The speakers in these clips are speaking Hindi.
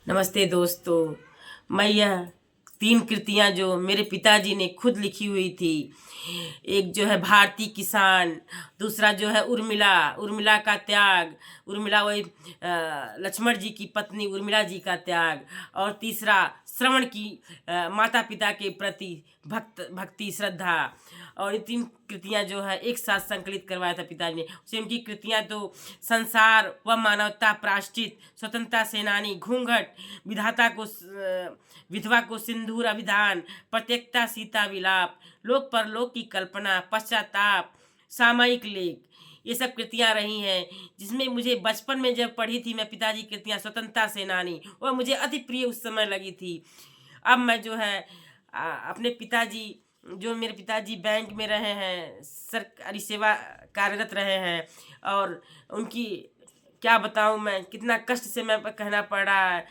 नमस्ते दोस्तों। मैं यह 3 कृतियाँ जो मेरे पिताजी ने खुद लिखी हुई थी, एक जो है भारती किसान, दूसरा जो है उर्मिला, उर्मिला का त्याग, उर्मिला वही लक्ष्मण जी की पत्नी उर्मिला जी का त्याग, और तीसरा श्रवण की माता पिता के प्रति भक्ति श्रद्धा। और ये 3 कृतियाँ जो है एक साथ संकलित करवाया था पिताजी ने। उसे उनकी कृतियाँ तो संसार व मानवता, प्रायश्चित, स्वतंत्रता सेनानी, घूंघट, विधाता को विधवा को सिंदूर अभिधान, प्रत्यक्षता सीता विलाप, लोक परलोक की कल्पना, पश्चाताप, सामयिक लेख, ये सब कृतियाँ रही हैं, जिसमें मुझे बचपन में जब पढ़ी थी मैं पिताजी की कृतियाँ स्वतंत्रता सेनानी, वह मुझे अति प्रिय उस समय लगी थी। अब मैं जो है अपने पिताजी, जो मेरे पिताजी बैंक में रहे हैं, सरकारी सेवा कार्यरत रहे हैं, और उनकी क्या बताऊं मैं, कितना कष्ट से मैं कहना पड़ रहा है।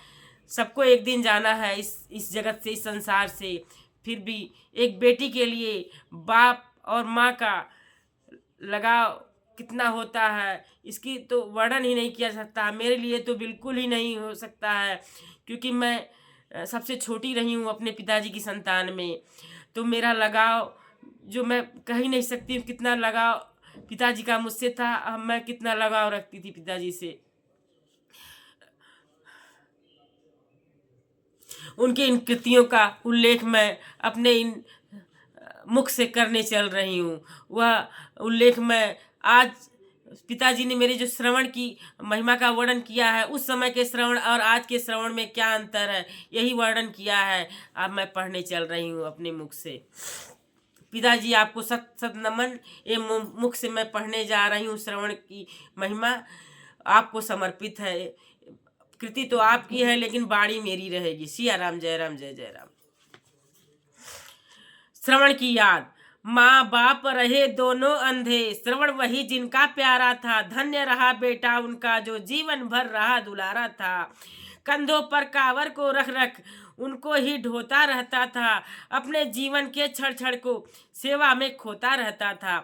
सबको एक दिन जाना है इस जगत से, इस संसार से। फिर भी एक बेटी के लिए बाप और माँ का लगाव कितना होता है, इसकी तो वर्णन ही नहीं किया जा सकता। मेरे लिए तो बिल्कुल ही नहीं हो सकता है, क्योंकि मैं सबसे छोटी रही हूँ अपने पिताजी की संतान में। तो मेरा लगाव जो मैं कह ही नहीं सकती हूँ, कितना लगाव पिताजी का मुझसे था, अब मैं कितना लगाव रखती थी पिताजी से। उनके इन कृतियों का उल्लेख मैं अपने इन मुख से करने चल रही हूँ। वह उल्लेख मैं आज, पिताजी ने मेरे जो श्रवण की महिमा का वर्णन किया है, उस समय के श्रवण और आज के श्रवण में क्या अंतर है, यही वर्णन किया है। अब मैं पढ़ने चल रही हूँ अपने मुख से। पिताजी आपको सत सत नमन। ये मुख से मैं पढ़ने जा रही हूँ श्रवण की महिमा, आपको समर्पित है। कृति तो आपकी है, लेकिन बाणी मेरी रहेगी। सिया राम, जय राम, जय जय राम। श्रवण की याद। माँ बाप रहे दोनों अंधे, श्रवण वही जिनका प्यारा था। धन्य रहा बेटा उनका जो जीवन भर रहा दुलारा था। कंधों पर कावर को रख रख उनको ही ढोता रहता था। अपने जीवन के क्षण क्षण को सेवा में खोता रहता था।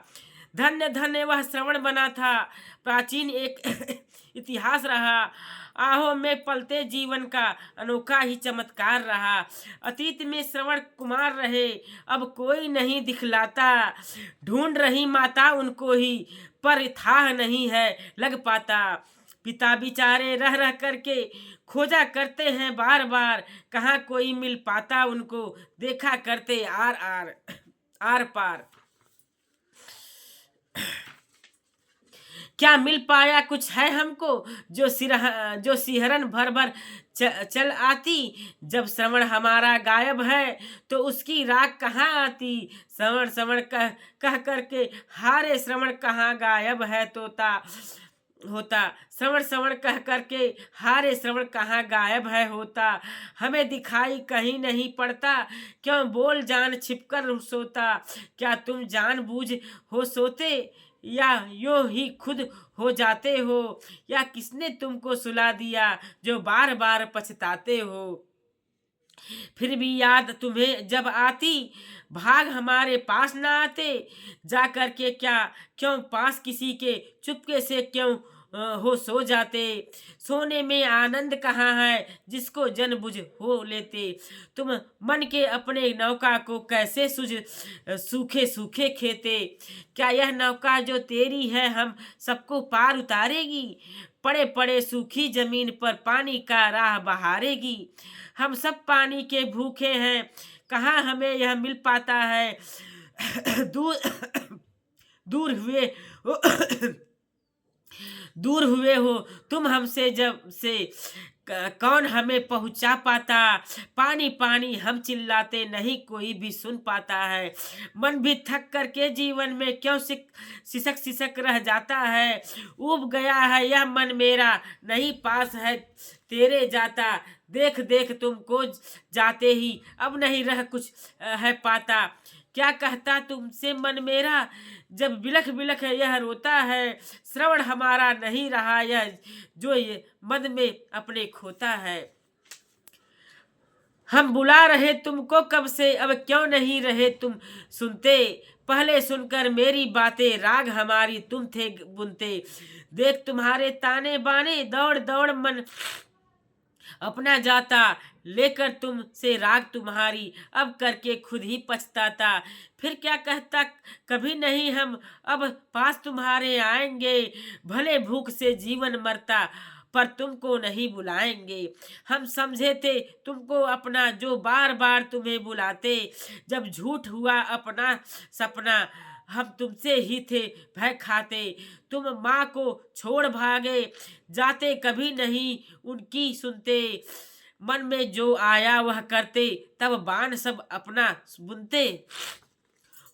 धन्य धन्य वह श्रवण बना था, प्राचीन एक इतिहास रहा। आहो में पलते जीवन का अनोखा ही चमत्कार रहा। अतीत में श्रवण कुमार रहे, अब कोई नहीं दिखलाता। ढूंढ रही माता उनको ही, पर थाह नहीं है लग पाता। पिता बिचारे रह रह करके खोजा करते हैं बार बार, कहाँ कोई मिल पाता उनको, देखा करते आर पार। क्या मिल पाया कुछ है हमको, जो सिहरन भर भर चल आती। जब श्रवण हमारा गायब है तो उसकी राग कहाँ आती। श्रवण श्रवण कह करके हारे श्रवण कहाँ गायब है तोता होता। श्रवण श्रवण कह करके हारे श्रवण कहाँ गायब है होता। हमें दिखाई कहीं नहीं पड़ता, क्यों बोल जान छिपकर सोता। क्या तुम जान बूझ हो सोते, या यो ही खुद हो जाते हो। या किसने तुमको सुला दिया जो बार बार पछताते हो। फिर भी याद तुम्हें जब आती, भाग हमारे पास ना आते। जा कर के क्या क्यों पास किसी के चुपके से क्यों हो सो जाते। सोने में आनंद कहाँ है जिसको जनबुझ हो लेते। तुम मन के अपने नौका को कैसे सूखे सूखे खेते। क्या यह नौका जो तेरी है हम सबको पार उतारेगी। पड़े पड़े सूखी जमीन पर पानी का राह बहारेगी। हम सब पानी के भूखे हैं, कहाँ हमें यह मिल पाता है। दूर दूर हुए दूर हुए हो तुम हमसे जब से, कौन हमें पहुंचा पाता। पानी पानी हम चिल्लाते नहीं कोई भी सुन पाता है। मन भी थक करके जीवन में क्यों सिसक सिसक रह जाता है। उब गया है यह मन मेरा, नहीं पास है तेरे जाता। देख देख तुमको जाते ही अब नहीं रह कुछ है पाता। क्या कहता तुमसे मन मेरा, जब बिलख बिलख यह रोता है। श्रवण हमारा नहीं रहा यह, जो ये मद में अपने खोता है। हम बुला रहे तुमको कब से, अब क्यों नहीं रहे तुम सुनते। पहले सुनकर मेरी बातें, राग हमारी तुम थे बुनते। देख तुम्हारे ताने बाने, दौड़ दौड़ मन अपना जाता लेकर तुम से राग तुम्हारी, अब करके खुद ही पछताता। फिर क्या कहता कभी नहीं हम अब पास तुम्हारे आएंगे, भले भूख से जीवन मरता पर तुमको नहीं बुलाएंगे। हम समझे थे तुमको अपना जो बार बार तुम्हें बुलाते, जब झूठ हुआ अपना सपना हम तुमसे ही थे भय खाते। तुम माँ को छोड़ भागे जाते, कभी नहीं उनकी सुनते, मन में जो आया वह करते, तब बाण सब अपना बुनते।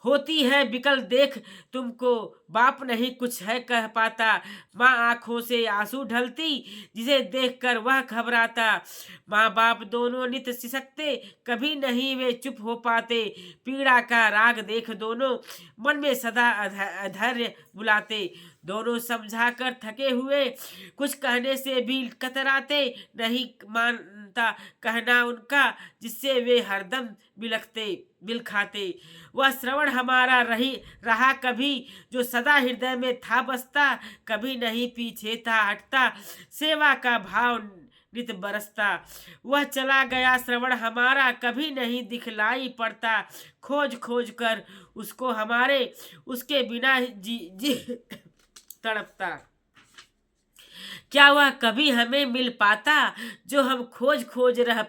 होती है बिकल देख तुमको, बाप नहीं कुछ है कह पाता, माँ आंखों से आंसू ढलती, जिसे देखकर वह घबराता। माँ बाप दोनों नित सिसकते, कभी नहीं वे चुप हो पाते, पीड़ा का राग देख दोनों मन में सदा अधैर्य बुलाते। दोनों समझा कर थके हुए कुछ कहने से भी कतराते, नहीं मानता कहना उनका, जिससे वे हरदम बिल खाते। वह श्रवण हमारा रहा कभी, जो सदा हृदय में था बसता, कभी नहीं पीछे था हटता, सेवा का भाव नित बरसता। वह चला गया श्रवण हमारा, कभी नहीं दिखलाई पड़ता, खोज खोज कर उसको हमारे, उसके बिना जी तड़पता। क्या वह कभी हमें मिल पाता, जो हम खोज खोज रह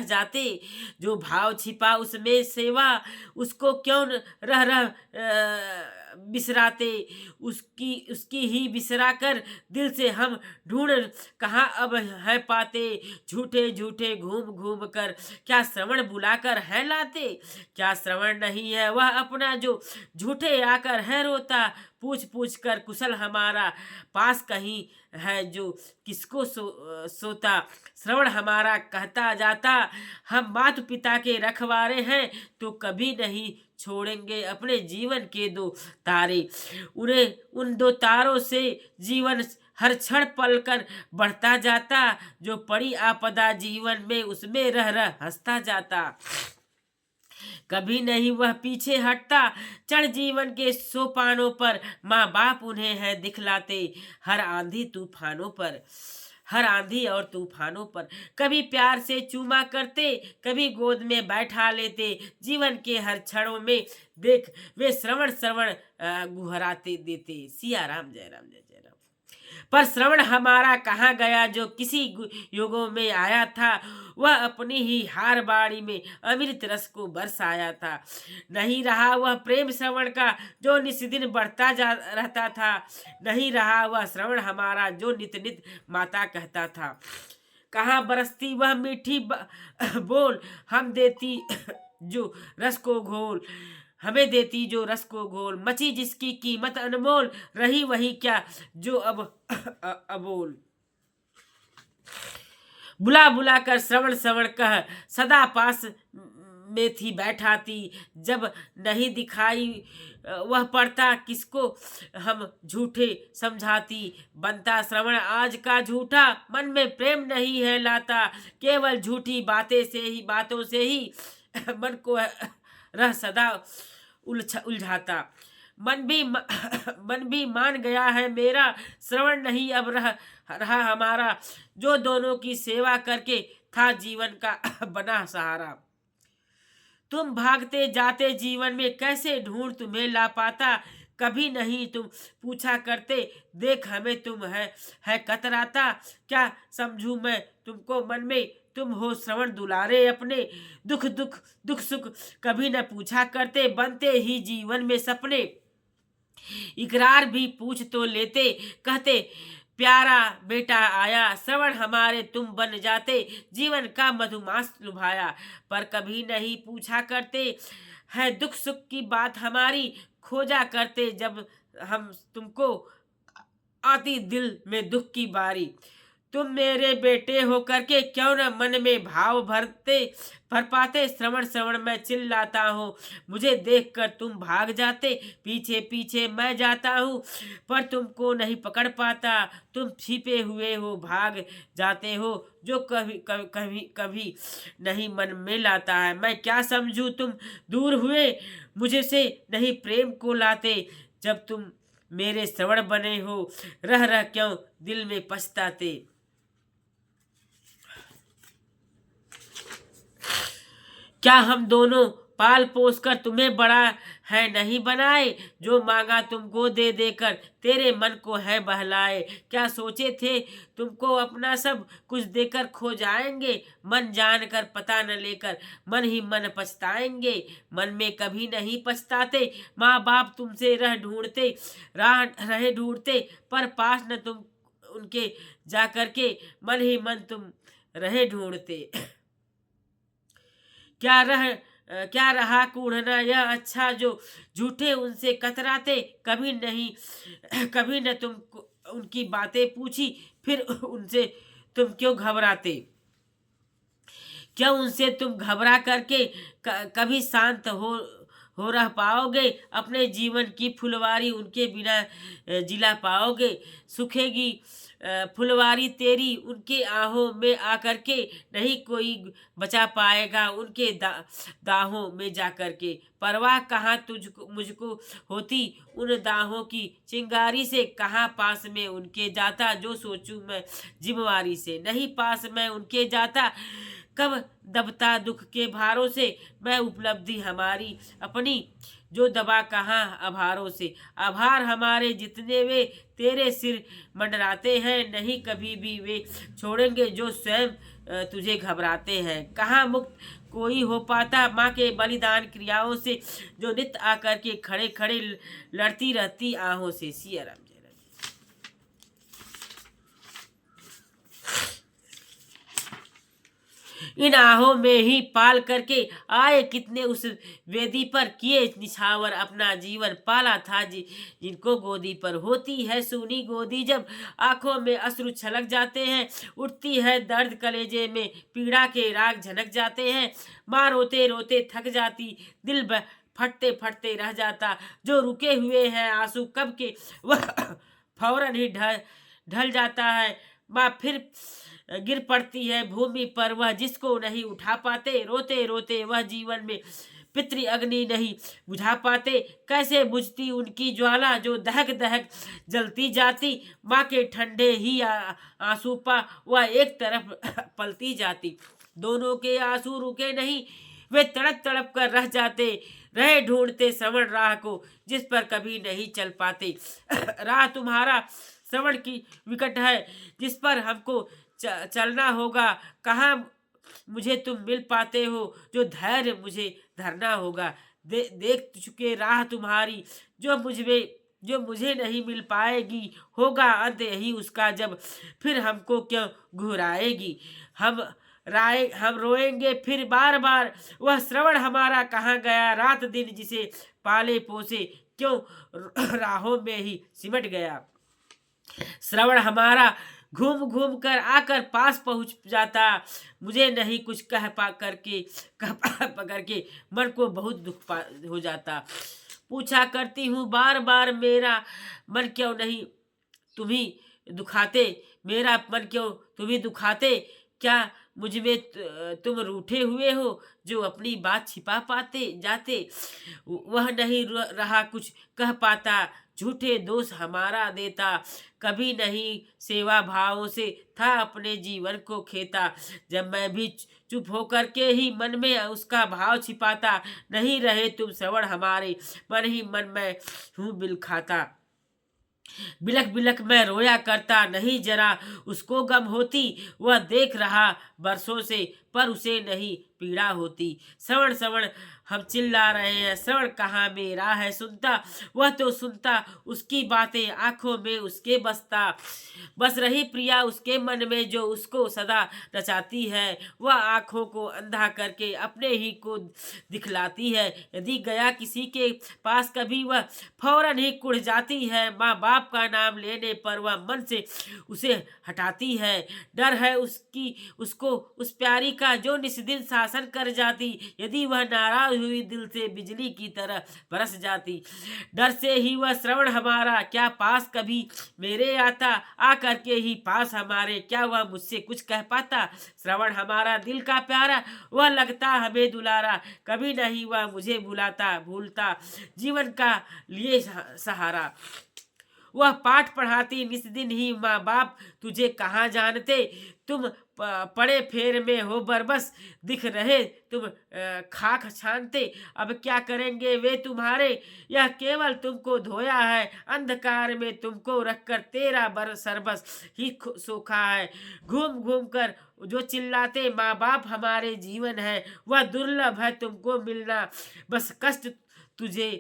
जाते, जो भाव छिपा उसमें सेवा, उसको क्यों रह बिसराते, उसकी ही बिसरा कर दिल से हम ढूंढ कहाँ अब है पाते। झूठे झूठे घूम घूम कर क्या श्रवण बुलाकर है लाते, क्या श्रवण नहीं है वह अपना, जो झूठे आकर है रोता, पूछ पूछ कर कुशल हमारा, पास कहीं है जो किसको सोता। श्रवण हमारा कहता जाता, हम माता पिता के रखवारे हैं, तो कभी नहीं छोड़ेंगे अपने जीवन के दो तारे। उन्हें उन दो तारों से जीवन हर क्षण पल कर बढ़ता जाता, जो पड़ी आपदा जीवन में उसमें रह हंसता जाता। कभी नहीं वह पीछे हटता, चढ़ जीवन के सोपानों पर, माँ बाप उन्हें है दिखलाते, हर आंधी और तूफानों पर। कभी प्यार से चूमा करते, कभी गोद में बैठा लेते, जीवन के हर क्षणों में देख वे श्रवण श्रवण गुहराते देते। सिया राम, जय राम, जय जय राम। पर श्रवण हमारा कहाँ गया, जो किसी युगों में आया था, वह अपनी ही हार बाड़ी में अमृत रस को बरसाया था। नहीं रहा वह प्रेम श्रवण का, जो नित दिन बढ़ता जा रहता था, नहीं रहा वह श्रवण हमारा, जो नित नित माता कहता था। कहाँ बरसती वह मीठी बोल, हम देती जो रस को घोल, हमें देती जो रस को घोल, मची जिसकी कीमत अनमोल, रही वही क्या जो अब अबोल। बुला बुला कर श्रवण श्रवण कह सदा पास में थी बैठाती, जब नहीं दिखाई वह पड़ता किसको हम झूठे समझाती। बनता श्रवण आज का झूठा, मन में प्रेम नहीं है लाता, केवल झूठी बातों से ही मन को रह सदा उलझाता। मन भी मान गया है मेरा, श्रवण नहीं अब रहा हमारा, जो दोनों की सेवा करके था जीवन का बना सहारा। तुम भागते जाते जीवन में, कैसे ढूंढ तुम्हें ला पाता, कभी नहीं तुम पूछा करते, देख हमें तुम है कतराता। क्या समझूं मैं तुमको मन में, तुम हो श्रवण दुलारे अपने, दुख सुख कभी न पूछा करते, बनते ही जीवन में सपने। इकरार भी पूछ तो लेते, कहते प्यारा बेटा आया, श्रवण हमारे तुम बन जाते, जीवन का मधुमास लुभाया। पर कभी नहीं पूछा करते, है दुख सुख की बात हमारी, खोजा करते जब हम तुमको आती दिल में दुख की बारी। तुम मेरे बेटे हो करके क्यों न मन में भाव भर पाते, श्रवण श्रवण मैं चिल्लाता हूँ, मुझे देखकर तुम भाग जाते, पीछे पीछे मैं जाता हूँ, पर तुमको नहीं पकड़ पाता, तुम छिपे हुए हो भाग जाते हो, जो कभी नहीं मन में लाता है। मैं क्या समझूं तुम दूर हुए मुझे से, नहीं प्रेम को लाते, जब तुम मेरे श्रवण बने हो, रह क्यों दिल में पछताते। क्या हम दोनों पाल पोस कर तुम्हें बड़ा है नहीं बनाए, जो मांगा तुमको दे देकर तेरे मन को है बहलाए। क्या सोचे थे तुमको अपना सब कुछ देकर खो जाएंगे, मन जान कर पता न लेकर मन ही मन पछताएंगे। मन में कभी नहीं पछताते, माँ बाप तुमसे राह रहे ढूंढते, पर पास न तुम उनके जा करके मन ही मन तुम रहे ढूंढते। क्या रहा कूढ़ना यह अच्छा, जो झूठे उनसे कतराते, कभी न तुम उनकी बातें पूछी, फिर उनसे तुम क्यों घबराते। क्या उनसे तुम घबरा करके कभी शांत हो रह पाओगे, अपने जीवन की फुलवारी उनके बिना जिला पाओगे। सूखेगी फुलवारी तेरी उनके आहों में आकर के, नहीं कोई बचा पाएगा उनके दाहों में जाकर के। परवाह कहाँ तुझको मुझको होती उन दाहों की चिंगारी से, कहाँ पास में उनके जाता जो सोचूं मैं जिम्मेवारी से। नहीं पास मैं उनके जाता, कब दबता दुख के भारों से, मैं उपलब्धि हमारी अपनी जो दबा कहाँ आभारों से। आभार हमारे जितने वे तेरे सिर मंडराते हैं, नहीं कभी भी वे छोड़ेंगे जो स्वयं तुझे घबराते हैं। कहाँ मुक्त कोई हो पाता माँ के बलिदान क्रियाओं से, जो नित्य आकर के खड़े खड़े लड़ती रहती आहों से। सिया राम। इन आहों में ही पाल करके आए कितने उस वेदी पर, किए निछावर अपना जीवन पाला था जिनको गोदी पर। होती है सूनी गोदी जब आंखों में अश्रु छलक जाते हैं, उठती है दर्द कलेजे में पीड़ा के राग झनक जाते हैं। माँ रोते रोते थक जाती, दिल फटते फटते रह जाता, जो रुके हुए हैं आंसू कब के वह फौरन ही ढल जाता है। माँ फिर गिर पड़ती है भूमि पर, वह जिसको नहीं उठा पाते, रोते रोते वह जीवन में पितृ अग्नि नहीं बुझा पाते। कैसे बुझती उनकी ज्वाला जो दहक दहक जलती जाती, माँ के ठंडे ही आंसू पा वह एक तरफ पलती जाती। दोनों के आंसू रुके नहीं, वे तड़प तड़प कर रह जाते, रहे ढूंढते श्रवण राह को जिस पर कभी नहीं चल पाते। राह तुम्हारा श्रवण की विकट है, जिस पर हमको चलना होगा। कहाँ मुझे तुम मिल पाते हो, जो धैर्य मुझे धरना होगा। देख चुके राह तुम्हारी जो मुझे नहीं मिल पाएगी, होगा अंत यही उसका जब फिर हमको क्यों घुराएगी। हम रोएंगे फिर बार बार, वह श्रवण हमारा कहाँ गया। रात दिन जिसे पाले पोसे क्यों राहों में ही सिमट गया। श्रवण हमारा घूम घूम कर आकर पास पहुंच जाता, मुझे नहीं कुछ कह करके मन को बहुत दुख हो जाता। पूछा करती हूँ बार बार, मेरा मन क्यों नहीं तुम्ही दुखाते, मेरा मन क्यों तुम्ही दुखाते। क्या मुझ में तुम रूठे हुए हो, जो अपनी बात छिपा पाते जाते। वह नहीं रहा कुछ कह पाता, झूठे दोष हमारा देता। कभी नहीं सेवा भाव से था अपने जीवन को खेता, जब मैं भी चुप होकर के ही मन में उसका भाव छिपाता। नहीं रहे तुम श्रवण हमारे, मन ही मन में हूँ बिल खाता। बिलख बिलख मैं रोया करता, नहीं जरा उसको गम होती। वह देख रहा बरसों से, पर उसे नहीं पीड़ा होती। श्रवण श्रवण हम चिल्ला रहे हैं, श्रवण कहाँ मेरा है सुनता। वह तो सुनता उसकी बातें आंखों में उसके बस रही प्रिया उसके मन में, जो उसको सदा नचाती है। वह आंखों को अंधा करके अपने ही को दिखलाती है। यदि गया किसी के पास कभी, वह फौरन ही कुढ़ जाती है। माँ बाप का नाम लेने पर वह मन से उसे हटाती है। डर है उसको उस प्यारी का जो निस्दिन शासन कर जाती। यदि वह नाराज हुई दिल से बिजली की तरह बरस जाती। डर से ही वह श्रवण हमारा क्या पास कभी मेरे आता। आ करके ही पास हमारे क्या वह मुझसे कुछ कह पाता। श्रवण हमारा दिल का प्यारा, वह लगता हमें दुलारा। कभी नहीं वह मुझे भूलता जीवन का लिए सहारा। वह पाठ पढ़ाती निस दिन ही, माँ बाप तुझे कहाँ जानते। तुम पड़े फेर में हो बरबस, दिख रहे तुम खाक छानते, अब क्या करेंगे वे तुम्हारे, यह केवल तुमको धोया है, अंधकार में तुमको रखकर तेरा बर सरबस ही सोखा है। घूम घूम कर जो चिल्लाते माँ बाप हमारे जीवन है, वह दुर्लभ है तुमको मिलना, बस कष्ट तुझे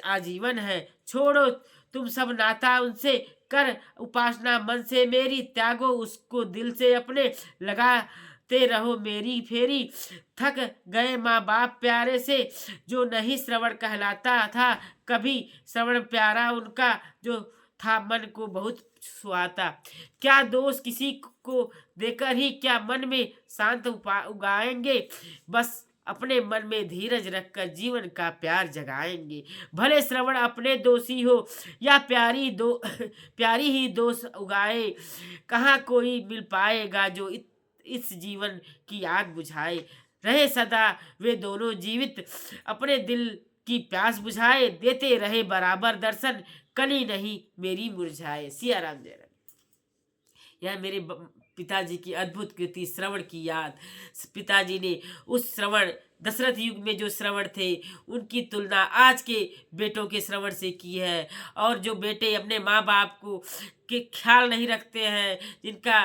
आजीवन है। छोड़ो तुम सब नाता उनसे, कर उपासना मन से मेरी, त्यागो उसको दिल से अपने, लगाते रहो मेरी फेरी। थक गए माँ बाप प्यारे से, जो नहीं श्रवण कहलाता था कभी, श्रवण प्यारा उनका जो था मन को बहुत सुहाता। क्या दोष किसी को देकर ही क्या मन में शांत उगाएंगे, बस अपने मन में धीरज रखकर जीवन का प्यार जगाएंगे। भले श्रवण अपने दोषी हो या प्यारी ही दोष उगाए, कहाँ कोई मिल पाएगा जो इस जीवन की आग बुझाए। रहे सदा वे दोनों जीवित, अपने दिल की प्यास बुझाए, देते रहे बराबर दर्शन, कली नहीं मेरी मुरझाए। सिया राम जय राम। यह मेरे पिताजी की अद्भुत कृति श्रवण की याद। पिताजी ने उस श्रवण दशरथ युग में जो श्रवण थे उनकी तुलना आज के बेटों के श्रवण से की है। और जो बेटे अपने माँ बाप को के ख्याल नहीं रखते हैं, जिनका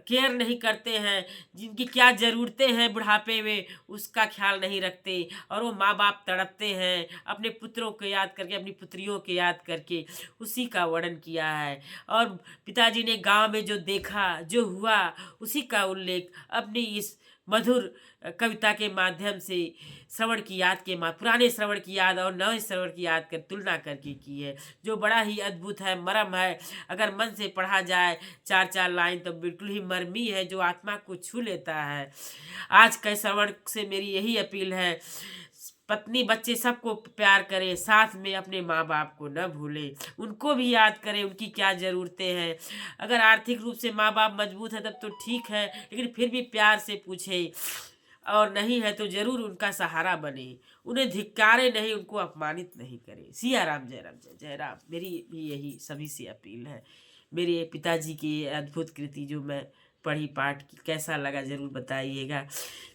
केयर नहीं करते हैं, जिनकी क्या ज़रूरतें हैं बुढ़ापे में उसका ख्याल नहीं रखते, और वो माँ बाप तड़पते हैं अपने पुत्रों को याद करके, अपनी पुत्रियों को याद करके, उसी का वर्णन किया है। और पिताजी ने गांव में जो देखा जो हुआ उसी का उल्लेख अपनी इस मधुर कविता के माध्यम से श्रवण की याद के पुराने श्रवण की याद और नए श्रवण की याद कर तुलना करके की है, जो बड़ा ही अद्भुत है, मरम है। अगर मन से पढ़ा जाए 4-4 लाइन तो बिल्कुल ही मर्मी है, जो आत्मा को छू लेता है। आज के श्रवण से मेरी यही अपील है, पत्नी बच्चे सबको प्यार करें, साथ में अपने माँ बाप को न भूलें, उनको भी याद करें, उनकी क्या ज़रूरतें हैं। अगर आर्थिक रूप से माँ बाप मजबूत है तब तो ठीक है, लेकिन फिर भी प्यार से पूछें, और नहीं है तो ज़रूर उनका सहारा बने, उन्हें धिक्कारे नहीं, उनको अपमानित नहीं करें। सिया राम जय राम जय जय राम। मेरी भी यही सभी से अपील है। मेरे पिताजी की अद्भुत कृति जो मैं पढ़ी पाठ की, कैसा लगा ज़रूर बताइएगा,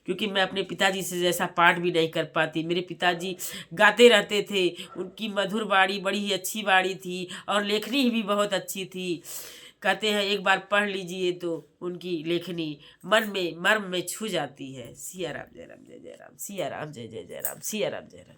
क्योंकि मैं अपने पिताजी से जैसा पाठ भी नहीं कर पाती। मेरे पिताजी गाते रहते थे, उनकी मधुर वाणी बड़ी ही अच्छी वाणी थी, और लेखनी भी बहुत अच्छी थी। कहते हैं एक बार पढ़ लीजिए तो उनकी लेखनी मन में मर्म में छू जाती है। सिया राम जय राम जय जय राम। सिया राम जय जय जय राम। सिया राम जय राम।